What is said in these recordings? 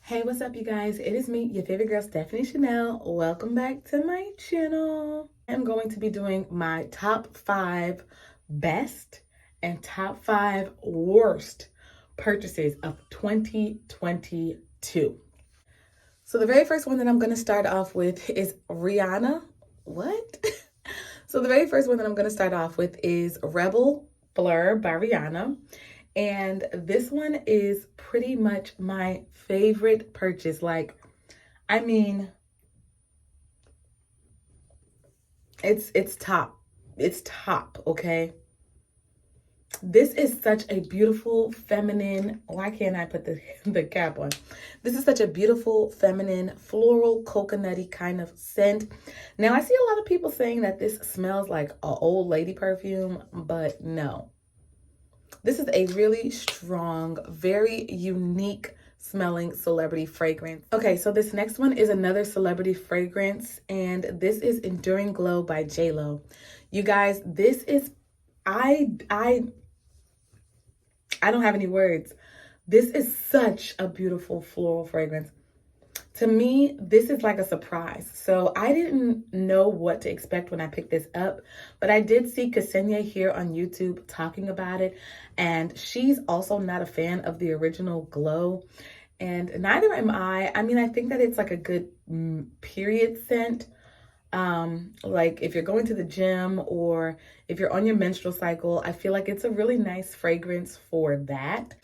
Hey, what's up, you guys? It is me, your favorite girl, Stephanie Shanell. Welcome back to my channel. I'm going to be doing my top 5 best and top 5 worst purchases of 2022. So the very first one that I'm going to start off with is Rihanna. What? So the very first one that I'm going to start off with is Rebel Blur by Rihanna. And this one is pretty much my favorite purchase. Like, I mean, it's top. It's top, okay? This is such a beautiful feminine, why can't I put the cap on? This is such a beautiful feminine floral coconutty kind of scent. Now I see a lot of people saying that this smells like an old lady perfume, but no. This is a really strong, very unique smelling celebrity fragrance. Okay, so this next one is another celebrity fragrance, and this is Enduring Glow by J.Lo. You guys, this is, I don't have any words. This is such a beautiful floral fragrance. To me, this is like a surprise. So I didn't know what to expect when I picked this up, but I did see Ksenia here on YouTube talking about it, and she's also not a fan of the original Glow, and neither am I. I mean, I think that it's like a good period scent. Like if you're going to the gym or if you're on your menstrual cycle, I feel like it's a really nice fragrance for that.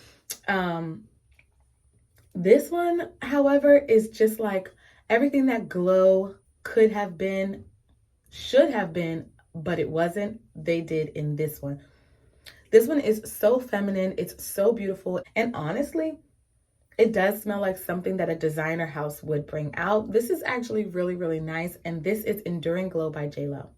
This one, however, is just like everything that Glow could have been, should have been, but it wasn't, they did in this one. This one is so feminine, it's so beautiful, and honestly, it does smell like something that a designer house would bring out. This is actually really, really nice, and this is Enduring Glow by J.Lo.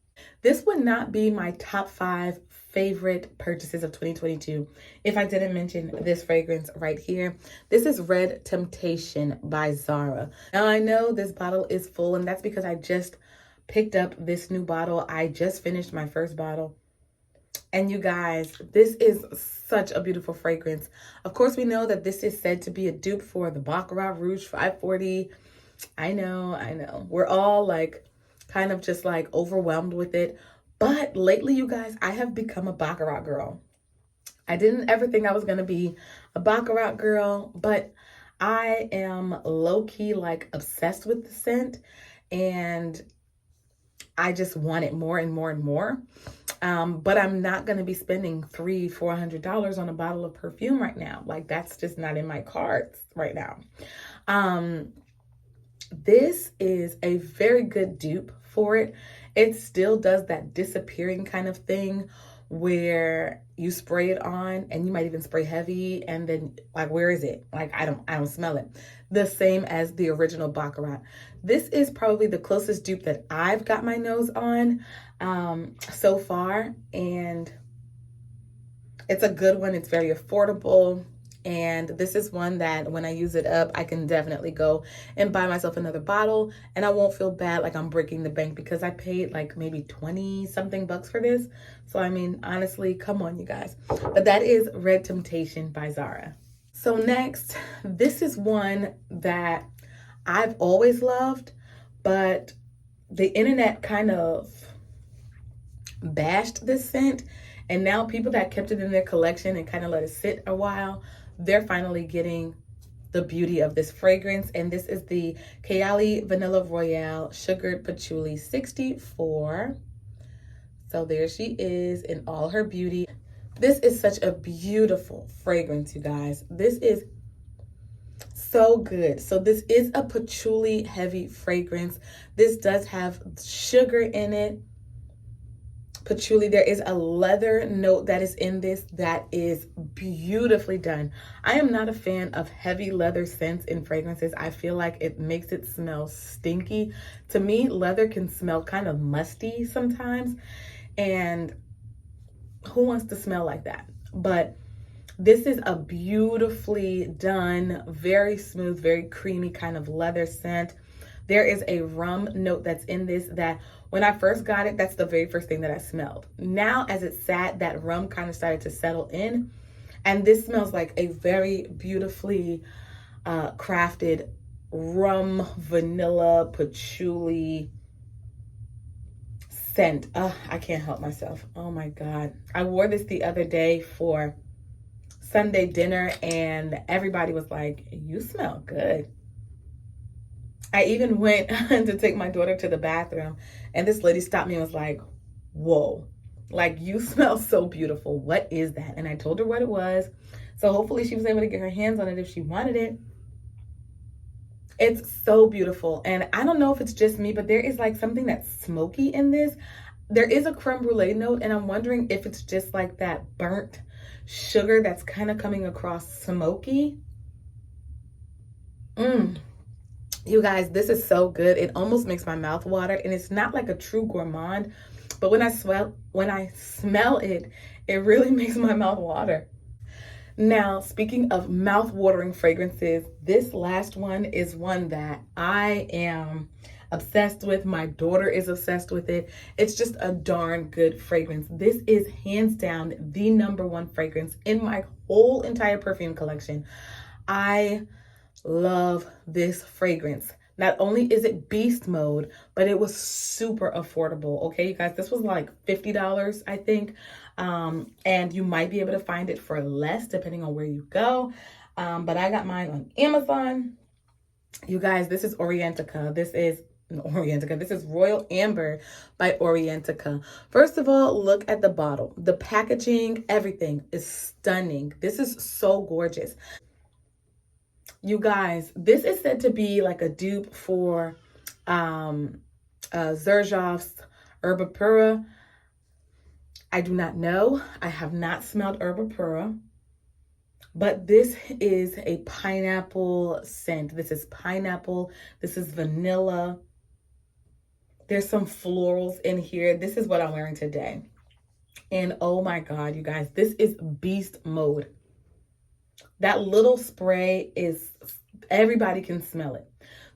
This would not be my top 5 favorite purchases of 2022 if I didn't mention this fragrance right here. This is Red Temptation by Zara. Now I know this bottle is full, and that's because I just picked up this new bottle. I just finished my first bottle. And you guys, this is such a beautiful fragrance. Of course, we know that this is said to be a dupe for the Baccarat Rouge 540. I know. We're all like kind of just like overwhelmed with it. But lately, you guys, I have become a Baccarat girl. I didn't ever think I was going to be a Baccarat girl, but I am low-key like obsessed with the scent, and I just want it more and more and more. But I'm not going to be spending $300-$400 on a bottle of perfume right now. Like, that's just not in my cards right now. This is a very good dupe for it. It still does that disappearing kind of thing where you spray it on and you might even spray heavy and then like, where is it? Like, I don't smell it. The same as the original Baccarat. This is probably the closest dupe that I've got my nose on so far, and it's a good one. It's very affordable. And this is one that when I use it up, I can definitely go and buy myself another bottle, and I won't feel bad like I'm breaking the bank because I paid like maybe 20 something bucks for this. So, I mean, honestly, come on, you guys. But that is Red Temptation by Zara. So next, this is one that I've always loved, but the internet kind of bashed this scent. And now people that kept it in their collection and kind of let it sit a while, they're finally getting the beauty of this fragrance. And this is the Kayali Vanilla Royale Sugared Patchouli 64. So there she is in all her beauty. This is such a beautiful fragrance, you guys. This is so good. So this is a patchouli heavy fragrance. This does have sugar in it. Patchouli, there is a leather note that is in this that is beautifully done. I am not a fan of heavy leather scents in fragrances. I feel like it makes it smell stinky. To me, leather can smell kind of musty sometimes, and who wants to smell like that? But this is a beautifully done, very smooth, very creamy kind of leather scent. There is a rum note that's in this that when I first got it, that's the very first thing that I smelled. Now, as it sat, that rum kind of started to settle in. And this smells like a very beautifully crafted rum, vanilla, patchouli scent. I can't help myself. Oh my God. I wore this the other day for Sunday dinner and everybody was like, you smell good. I even went to take my daughter to the bathroom and this lady stopped me and was like, whoa, like you smell so beautiful. What is that? And I told her what it was. So hopefully she was able to get her hands on it if she wanted it. It's so beautiful. And I don't know if it's just me, but there is like something that's smoky in this. There is a creme brulee note, and I'm wondering if it's just like that burnt sugar that's kind of coming across smoky. You guys, this is so good. It almost makes my mouth water, and it's not like a true gourmand, but when I smell it, it really makes my mouth water. Now, speaking of mouth-watering fragrances, this last one is one that I am obsessed with. My daughter is obsessed with it. It's just a darn good fragrance. This is hands down the #1 fragrance in my whole entire perfume collection. I love this fragrance. Not only is it beast mode, but it was super affordable. Okay, you guys, this was like $50, I think. And you might be able to find it for less depending on where you go. But I got mine on Amazon. You guys, this is Orientica. This is Royal Amber by Orientica. First of all, look at the bottle. The packaging, everything is stunning. This is so gorgeous. You guys, this is said to be like a dupe for Xerjoff's Herba Pura. I do not know. I have not smelled Herba Pura. But this is a pineapple scent. This is pineapple. This is vanilla. There's some florals in here. This is what I'm wearing today. And oh my God, you guys, this is beast mode. That little spray is, everybody can smell it.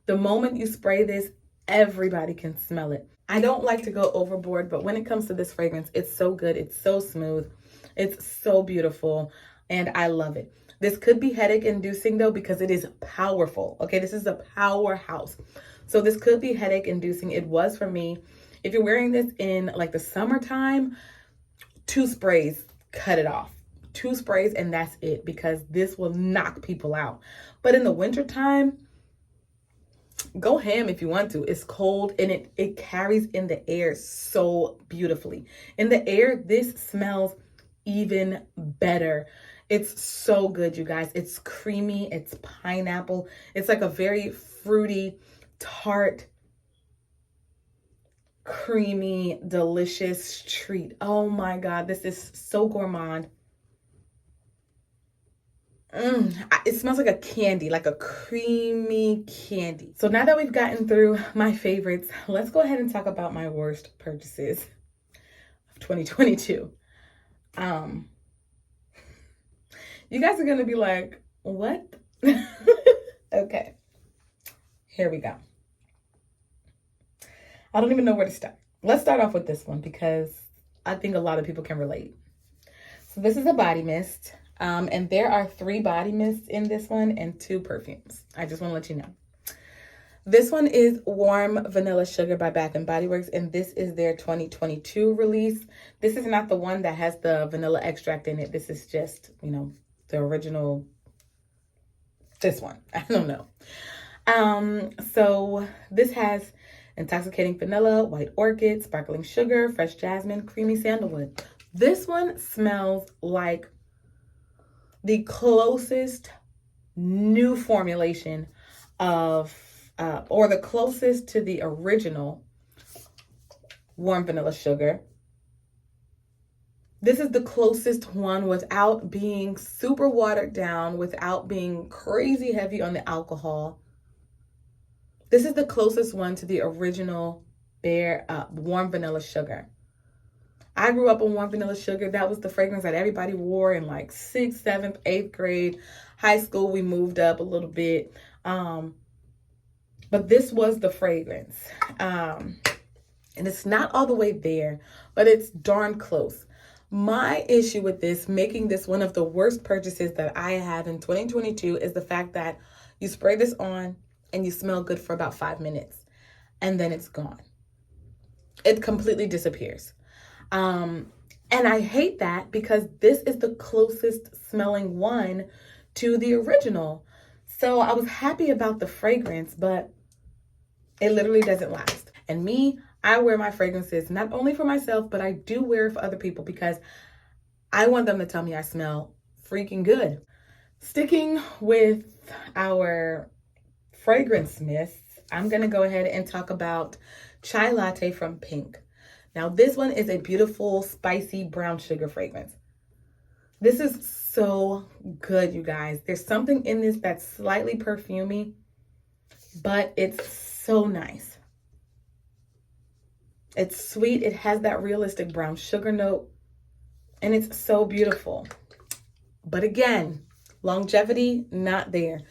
The moment you spray this, everybody can smell it. I don't like to go overboard, but when it comes to this fragrance, it's so good. It's so smooth. It's so beautiful. And I love it. This could be headache inducing though, because it is powerful. Okay, this is a powerhouse. So this could be headache inducing. It was for me. If you're wearing this in like the summertime, 2 sprays, cut it off. 2 sprays and that's it, because this will knock people out. But in the wintertime, go ham if you want to. It's cold and it carries in the air so beautifully. In the air, this smells even better. It's so good, you guys. It's creamy. It's pineapple. It's like a very fruity, tart, creamy, delicious treat. Oh my God, this is so gourmand. It smells like a candy, like a creamy candy. So now that we've gotten through my favorites, let's go ahead and talk about my worst purchases of 2022. You guys are gonna be like, what? Okay, here we go. I don't even know where to start. Let's start off with this one because I think a lot of people can relate. So this is a body mist. And there are 3 body mists in this one and 2 perfumes. I just want to let you know. This one is Warm Vanilla Sugar by Bath & Body Works, and this is their 2022 release. This is not the one that has the vanilla extract in it. This is just, you know, the original, this one. I don't know. So this has intoxicating vanilla, white orchid, sparkling sugar, fresh jasmine, creamy sandalwood. This one smells like the closest new formulation of, or the closest to the original Warm Vanilla Sugar. This is the closest one without being super watered down, without being crazy heavy on the alcohol. This is the closest one to the original Warm Vanilla Sugar. I grew up on Warm Vanilla Sugar. That was the fragrance that everybody wore in like 6th, 7th, 8th grade. High school, we moved up a little bit. But this was the fragrance. And it's not all the way there, but it's darn close. My issue with this, making this one of the worst purchases that I have in 2022, is the fact that You spray this on and you smell good for about 5 minutes, and then it's gone. It completely disappears. And I hate that because this is the closest smelling one to the original. So I was happy about the fragrance, but it literally doesn't last. And me, I wear my fragrances not only for myself, but I do wear it for other people because I want them to tell me I smell freaking good. Sticking with our fragrance myths, I'm going to go ahead and talk about Chai Latte from Pink. Now, this one is a beautiful, spicy brown sugar fragrance. This is so good, you guys. There's something in this that's slightly perfumey, but it's so nice. It's sweet. It has that realistic brown sugar note, and it's so beautiful. But again, longevity, not there.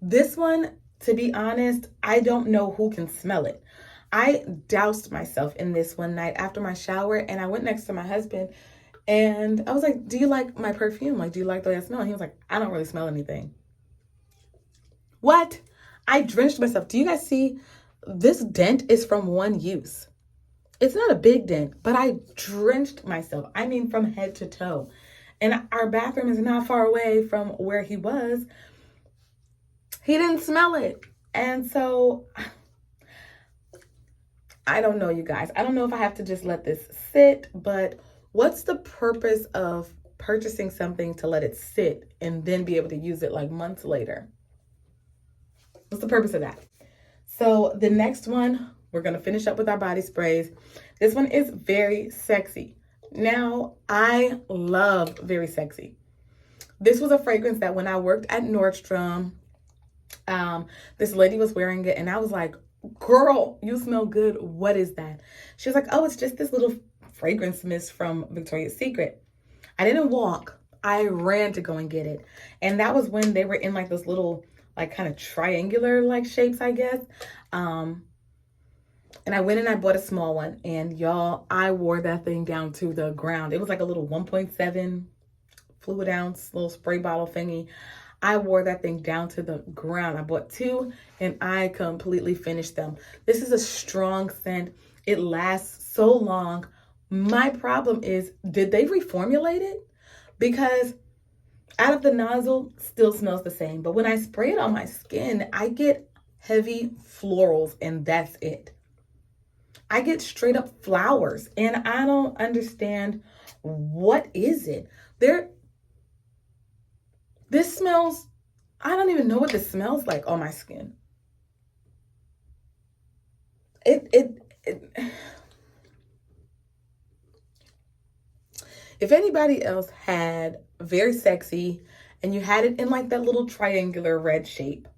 This one, to be honest, I don't know who can smell it. I doused myself in this one night after my shower, and I went next to my husband, and I was like, do you like my perfume? Like, do you like the way I smell? And he was like, I don't really smell anything. What? I drenched myself. Do you guys see? This dent is from one use. It's not a big dent, but I drenched myself. I mean, from head to toe. And our bathroom is not far away from where he was. He didn't smell it. And so I don't know, you guys. I don't know if I have to just let this sit, but what's the purpose of purchasing something to let it sit and then be able to use it like months later? What's the purpose of that? So the next one, we're going to finish up with our body sprays. This one is Very Sexy. Now, I love Very Sexy. This was a fragrance that when I worked at Nordstrom, this lady was wearing it, and I was like, girl, you smell good. What is that? She was like, oh, it's just this little fragrance mist from Victoria's Secret. I didn't walk. I ran to go and get it. And that was when they were in like those little, like kind of triangular like shapes, I guess. And I went and I bought a small one. And y'all, I wore that thing down to the ground. It was like a little 1.7 fluid ounce little spray bottle thingy. I wore that thing down to the ground. I bought two and I completely finished them. This is a strong scent. It lasts so long. My problem is, did they reformulate it? Because out of the nozzle, still smells the same. But when I spray it on my skin, I get heavy florals and that's it. I get straight up flowers and I don't understand, what is it? This smells, I don't even know what this smells like on my skin. If anybody else had Very Sexy and you had it in like that little triangular red shape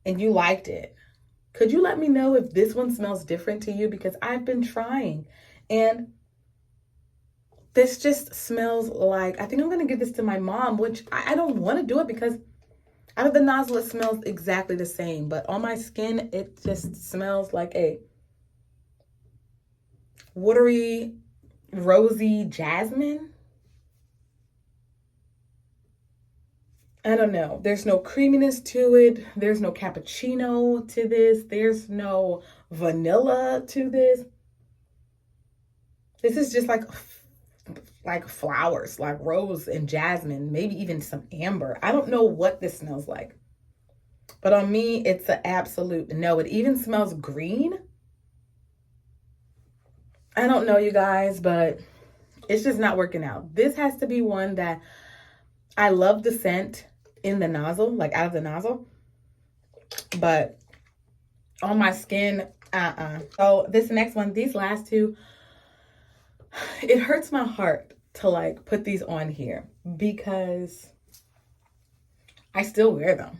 and you liked it, could you let me know if this one smells different to you? Because I've been trying and this just smells like, I think I'm going to give this to my mom, which I don't want to do it because out of the nozzle, it smells exactly the same. But on my skin, it just smells like a watery, rosy jasmine. I don't know. There's no creaminess to it. There's no cappuccino to this. There's no vanilla to this. This is just like flowers, like rose and jasmine, maybe even some amber. I don't know what this smells like. But on me, it's an absolute no. It even smells green. I don't know, you guys, but it's just not working out. This has to be one that I love the scent in the nozzle, like out of the nozzle. But on my skin, So this next one, these last two, it hurts my heart to like put these on here because I still wear them.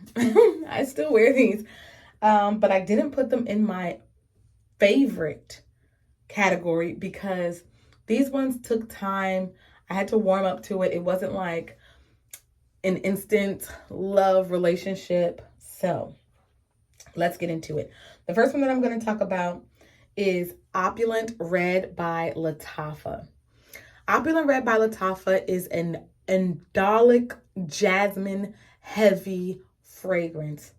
I still wear these. But I didn't put them in my favorite category because these ones took time. I had to warm up to it. It wasn't like an instant love relationship. So let's get into it. The first one that I'm going to talk about is Opulent Red by Lattafa. Opulent Red by Lattafa is an andolic jasmine heavy fragrance.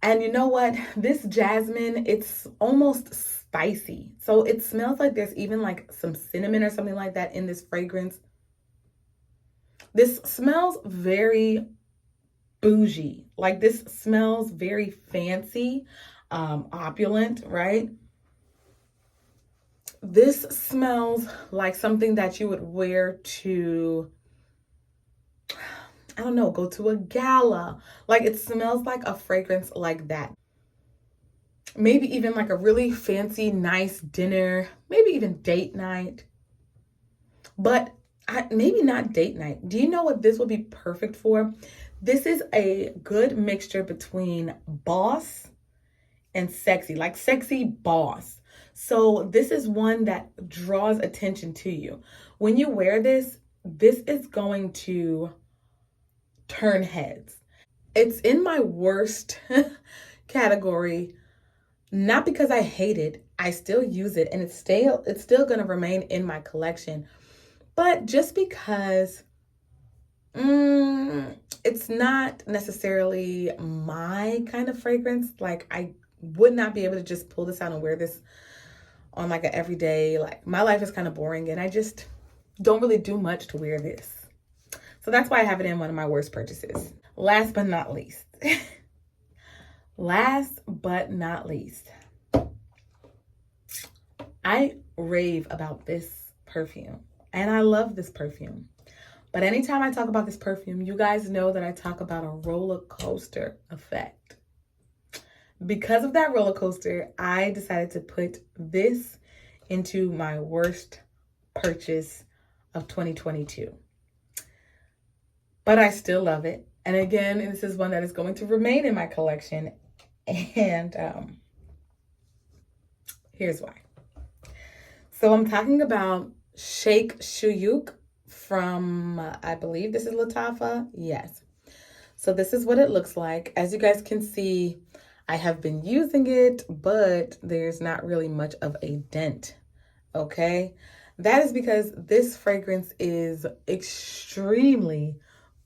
And you know what? This jasmine, it's almost spicy. So it smells like there's even like some cinnamon or something like that in this fragrance. This smells very bougie. Like this smells very fancy, opulent, right? This smells like something that you would wear to, I don't know, go to a gala. Like it smells like a fragrance like that. Maybe even like a really fancy, nice dinner, maybe even date night. But maybe not date night. Do you know what this would be perfect for? This is a good mixture between boss and sexy, like sexy boss. So this is one that draws attention to you. When you wear this, this is going to turn heads. It's in my worst category, not because I hate it. I still use it and it's still going to remain in my collection. But just because it's not necessarily my kind of fragrance, like I would not be able to just pull this out and wear this on like an everyday, like my life is kind of boring and I just don't really do much to wear this. So that's why I have it in one of my worst purchases. Last but not least, last but not least, I rave about this perfume and I love this perfume. But anytime I talk about this perfume, you guys know that I talk about a roller coaster effect. Because of that roller coaster, I decided to put this into my worst purchase of 2022. But I still love it. And again, this is one that is going to remain in my collection. And here's why. So I'm talking about Shake Shuyuk from, I believe this is Latafa. Yes. So this is what it looks like. As you guys can see, I have been using it, but there's not really much of a dent. Okay. That is because this fragrance is extremely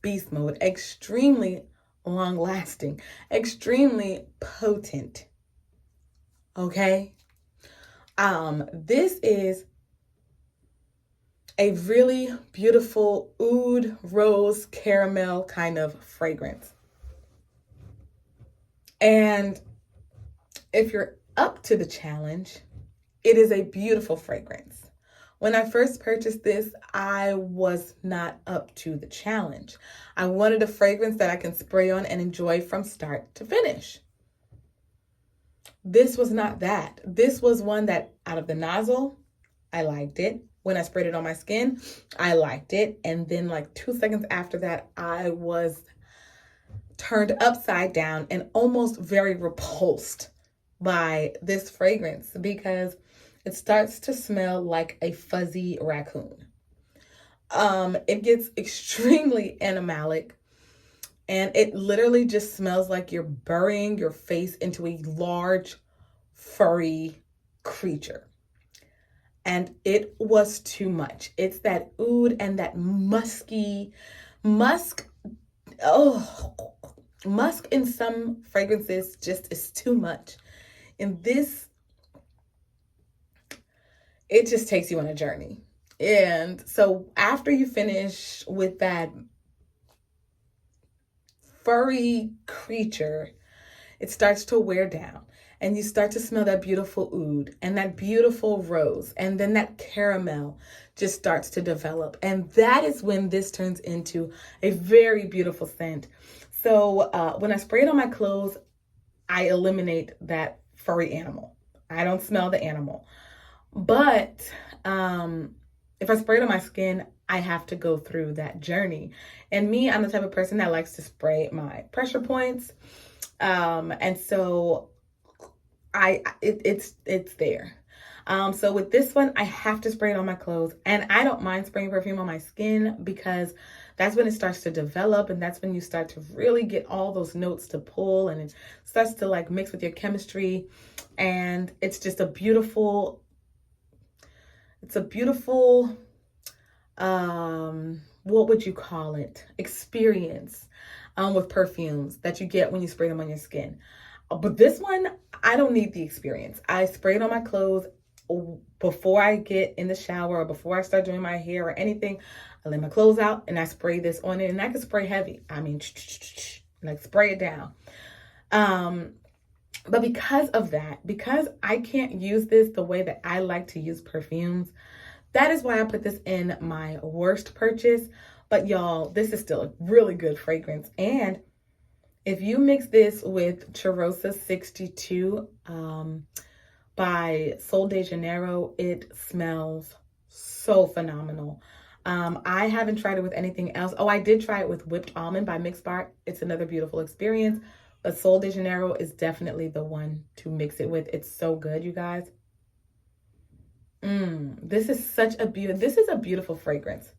beast mode, extremely long lasting, extremely potent. Okay. This is a really beautiful oud, rose, caramel kind of fragrance. And if you're up to the challenge, it is a beautiful fragrance. When I first purchased this, I was not up to the challenge. I wanted a fragrance that I can spray on and enjoy from start to finish. This was not that. This was one that out of the nozzle, I liked it. When I sprayed it on my skin, I liked it. And then like 2 seconds after that, I was turned upside down and almost very repulsed by this fragrance because it starts to smell like a fuzzy raccoon. It gets extremely animalic and it literally just smells like you're burying your face into a large furry creature. And it was too much. It's that oud and that musk in some fragrances just is too much. And this, it just takes you on a journey. And so after you finish with that furry creature, it starts to wear down. And you start to smell that beautiful oud and that beautiful rose. And then that caramel just starts to develop. And that is when this turns into a very beautiful scent. So when I spray it on my clothes, I eliminate that furry animal. I don't smell the animal. But if I spray it on my skin, I have to go through that journey. And me, I'm the type of person that likes to spray my pressure points. And so it's there. So with this one, I have to spray it on my clothes, and I don't mind spraying perfume on my skin because that's when it starts to develop, and that's when you start to really get all those notes to pull, and it starts to like mix with your chemistry, and it's just a beautiful, what would you call it? Experience with perfumes that you get when you spray them on your skin. But this one, I don't need the experience. I spray it on my clothes before I get in the shower or before I start doing my hair or anything. I lay my clothes out and I spray this on it, and I can spray heavy. I mean, like spray it down. But because of that, because I can't use this the way that I like to use perfumes, that is why I put this in my worst purchase. But y'all, this is still a really good fragrance. And if you mix this with Cheirosa 62 by Sol de Janeiro, it smells so phenomenal. I haven't tried it with anything else. Oh, I did try it with Whipped Almond by Mixbar. It's another beautiful experience. But Sol de Janeiro is definitely the one to mix it with. It's so good, you guys. This is such a this is a beautiful fragrance.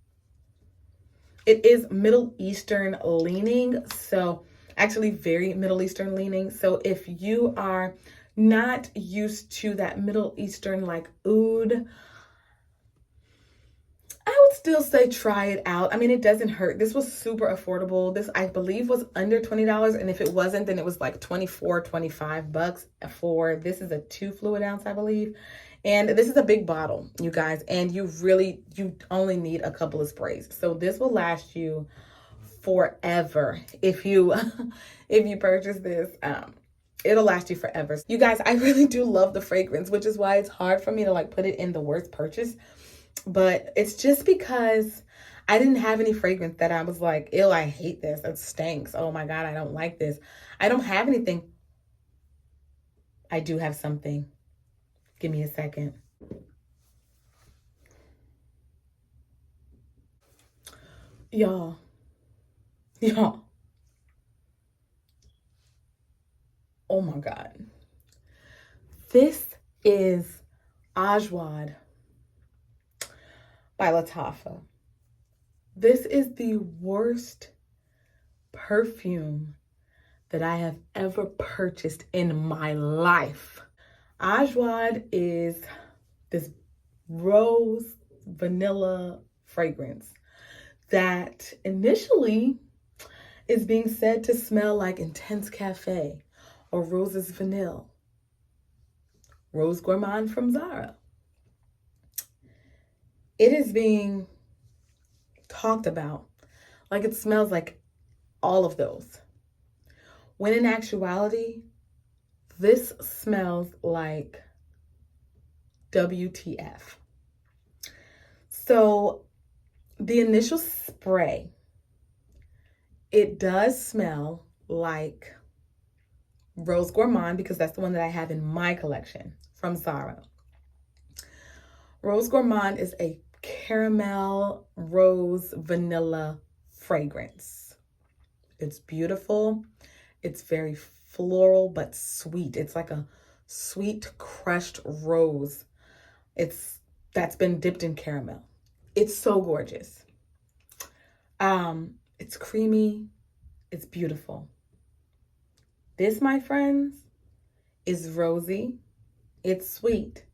It is Middle Eastern leaning, so actually very Middle Eastern leaning. So if you are not used to that Middle Eastern like oud, I would still say try it out. I mean, it doesn't hurt. This was super affordable. This, I believe, was under $20. And if it wasn't, then it was like 24, 25 bucks for, this is a 2 fluid ounce, I believe. And this is a big bottle, you guys. And you only need a couple of sprays. So this will last you forever. If you, if you purchase this, it'll last you forever. You guys, I really do love the fragrance, which is why it's hard for me to like put it in the worst purchase. But it's just because I didn't have any fragrance that I was like, ew, I hate this. It stinks. Oh my God, I don't like this. I don't have anything. I do have something. Give me a second. Y'all. Oh my God. This is Ajwad by Lattafa. This is the worst perfume that I have ever purchased in my life. Ajwad is this rose vanilla fragrance that initially is being said to smell like Intense Cafe or Rose's Vanille. Rose Gourmand from Zara. It is being talked about like it smells like all of those. When in actuality, this smells like WTF. So the initial spray, it does smell like Rose Gourmand because that's the one that I have in my collection from Zara. Rose Gourmand is a caramel rose vanilla fragrance. It's beautiful. It's very floral but sweet. It's like a sweet crushed rose. That's been dipped in caramel. It's so gorgeous. It's creamy. It's beautiful. This, my friends, is rosy. It's sweet.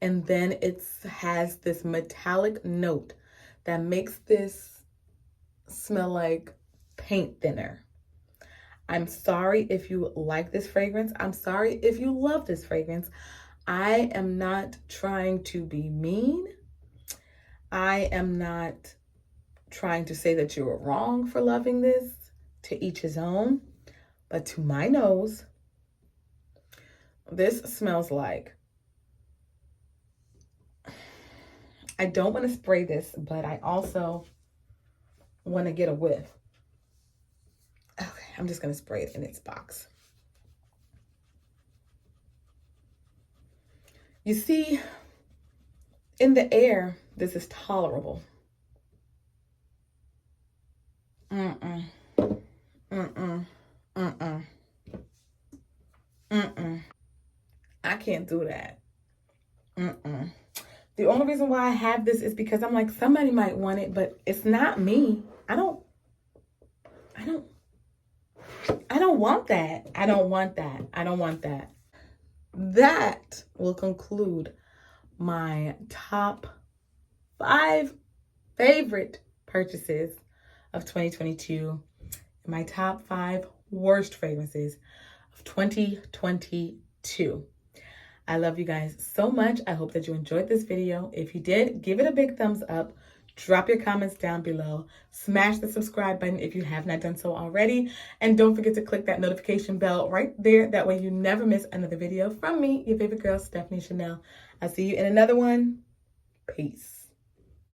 And then it has this metallic note that makes this smell like paint thinner. I'm sorry if you like this fragrance. I'm sorry if you love this fragrance. I am not trying to be mean. I am not trying to say that you are wrong for loving this. To each his own. But to my nose, this smells like, I don't want to spray this, but I also want to get a whiff. Okay, I'm just going to spray it in its box. You see, in the air, this is tolerable. I can't do that. The only reason why I have this is because I'm like, somebody might want it, but it's not me. I don't want that. I don't want that. That will conclude my top 5 favorite purchases of 2022. My top 5 worst fragrances of 2022. I love you guys so much. I hope that you enjoyed this video. If you did, give it a big thumbs up. Drop your comments down below. Smash the subscribe button if you have not done so already. And don't forget to click that notification bell right there. That way you never miss another video from me, your favorite girl, Stephanie Shanell. I'll see you in another one. Peace.